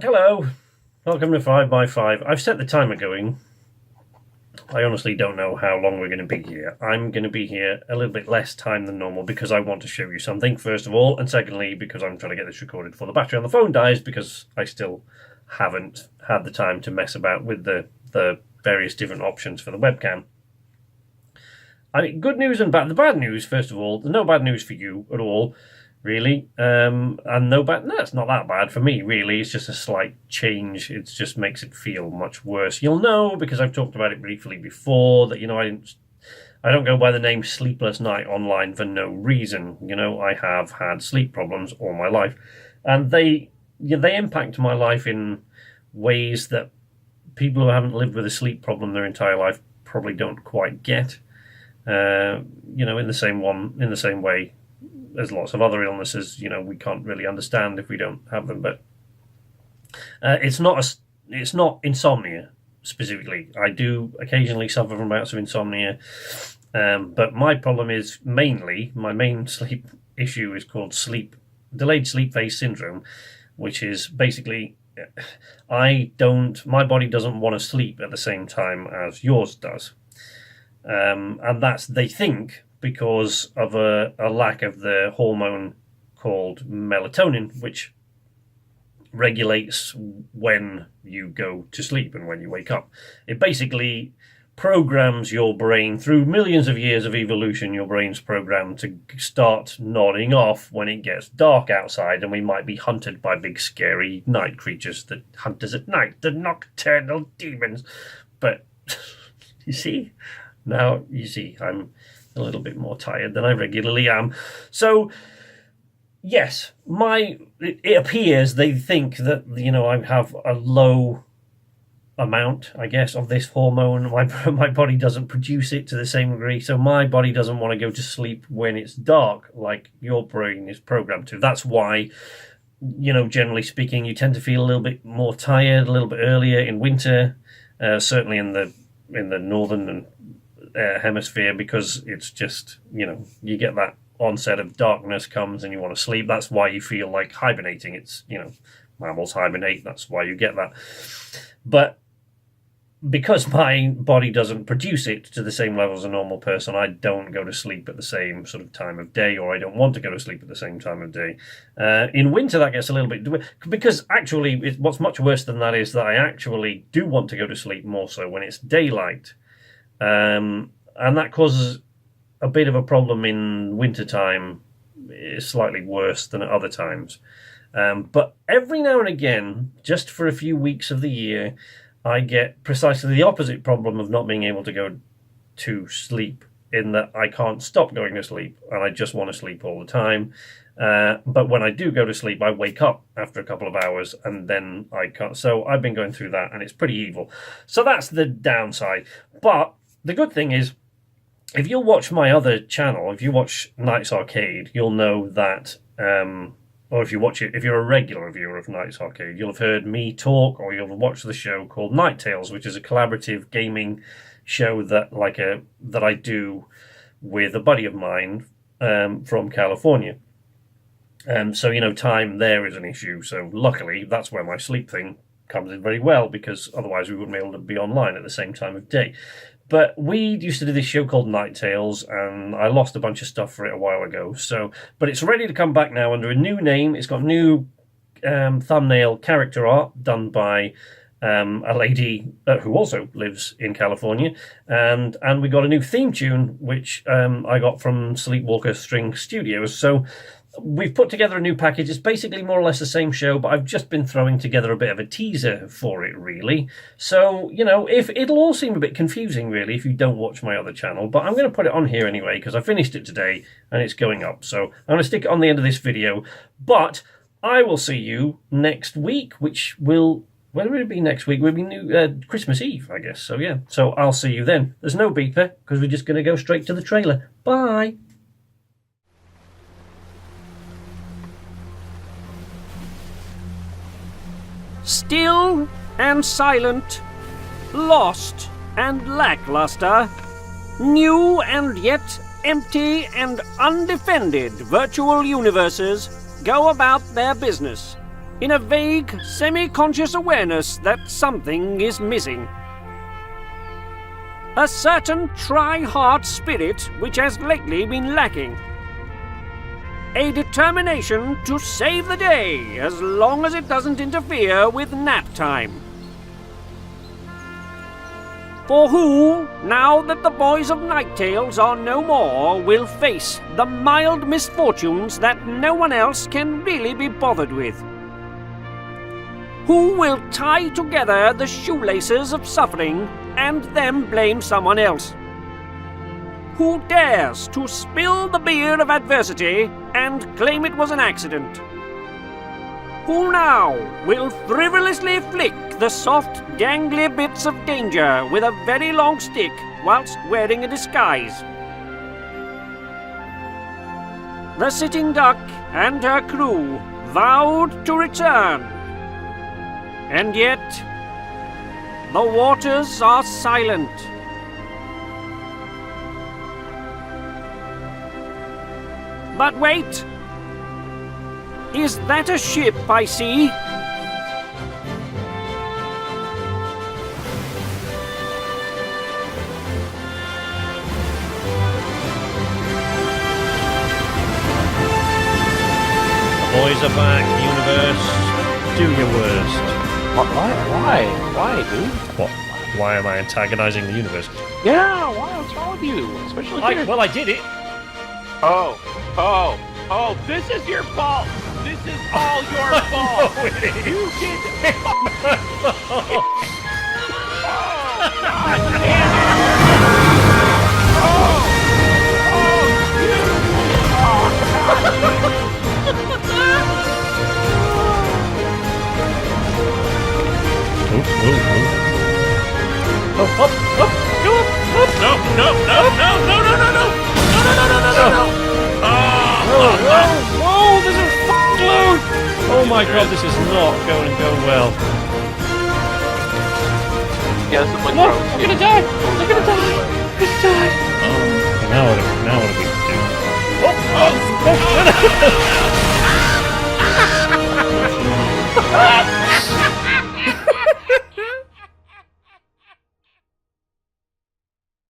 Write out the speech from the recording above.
Hello, welcome to 5x5. I've set the timer going. I honestly don't know how long we're going to be here. I'm going to be here a little bit less time than normal because I want to show you something, first of all, and secondly, because I'm trying to get this recorded before the battery on the phone dies, because I still haven't had the time to mess about with the various different options for the webcam. I mean, good news and bad. The bad news, first of all, there's no bad news for you at all, really. And no, it's not that bad for me, really. It's just a slight change. It just makes it feel much worse. You'll know, because I've talked about it briefly before, that, I don't go by the name Sleepless Night online for no reason. I have had sleep problems all my life. And they impact my life in ways that people who haven't lived with a sleep problem their entire life probably don't quite get. In the same way, there's lots of other illnesses, we can't really understand if we don't have them. But it's not insomnia specifically. I do occasionally suffer from bouts of insomnia, but my problem is my main sleep issue is called delayed sleep phase syndrome, which is basically my body doesn't want to sleep at the same time as yours does. And that's, they think, because of a lack of the hormone called melatonin, which regulates when you go to sleep and when you wake up. It basically programs your brain, through millions of years of evolution, your brain's programmed to start nodding off when it gets dark outside and we might be hunted by big scary night creatures that hunt us at night, the nocturnal demons. But Now, I'm a little bit more tired than I regularly am. So, yes, it appears they think that, I have a low amount, I guess, of this hormone. My body doesn't produce it to the same degree, so my body doesn't want to go to sleep when it's dark, like your brain is programmed to. That's why, generally speaking, you tend to feel a little bit more tired a little bit earlier in winter, certainly in the northern hemisphere, because it's just, you get that onset of darkness comes and you want to sleep. That's why you feel like hibernating. It's, mammals hibernate. That's why you get that. But because my body doesn't produce it to the same level as a normal person, I don't go to sleep at the same sort of time of day, or I don't want to go to sleep at the same time of day. In winter, that gets a little bit... Because actually, what's much worse than that is that I actually do want to go to sleep more so when it's daylight. And that causes a bit of a problem in wintertime. It's slightly worse than at other times. But every now and again, just for a few weeks of the year, I get precisely the opposite problem of not being able to go to sleep, in that I can't stop going to sleep and I just want to sleep all the time. But when I do go to sleep, I wake up after a couple of hours and then I can't. So I've been going through that and it's pretty evil. So that's the downside. But the good thing is, if you'll watch my other channel, if you watch Nights Arcade, you'll know that, or if you watch it, if you're a regular viewer of Nights Arcade, you'll have heard me talk, or you'll have watched the show called Night Tales, which is a collaborative gaming show that I do with a buddy of mine from California. So, time there is an issue. So luckily, that's where my sleep thing comes in very well, because otherwise we wouldn't be able to be online at the same time of day. But we used to do this show called Night Tales, and I lost a bunch of stuff for it a while ago. But it's ready to come back now under a new name. It's got new thumbnail character art done by a lady who also lives in California, and we got a new theme tune, which I got from Sleepwalker String Studios. So we've put together a new package. It's basically more or less the same show, but I've just been throwing together a bit of a teaser for it, really. So, if it'll all seem a bit confusing, really, if you don't watch my other channel, but I'm going to put it on here anyway, because I finished it today, and it's going up. So I'm going to stick it on the end of this video, but I will see you next week, which will... When will it be next week? We'll be Christmas Eve, I guess. So, yeah. So I'll see you then. There's no beeper, because we're just going to go straight to the trailer. Bye! Still and silent, lost and lackluster, new and yet empty and undefended virtual universes go about their business. in a vague, semi-conscious awareness that something is missing. A certain try-hard spirit which has lately been lacking. A determination to save the day as long as it doesn't interfere with nap time. For who, now that the boys of Night Tales are no more, will face the mild misfortunes that no one else can really be bothered with? Who will tie together the shoelaces of suffering and then blame someone else? Who dares to spill the beer of adversity and claim it was an accident? Who now will frivolously flick the soft, gangly bits of danger with a very long stick whilst wearing a disguise? The Sitting Duck and her crew vowed to return. And yet, the waters are silent. But wait! Is that a ship I see? The boys are back, universe. Do your worst. Why, dude? What? Why am I antagonizing the universe? Yeah, why? What's wrong with you? Especially here. Well, I did it. Oh, this is your fault! This is all your fault! No, it is. You did Oh, God damn Whoa, this is f***ing load! Oh my god, this is not going to go well. Yeah, this is like Look, I'm gonna die! I'm gonna die! I'm gonna die! Oh, now what do we do? Oh!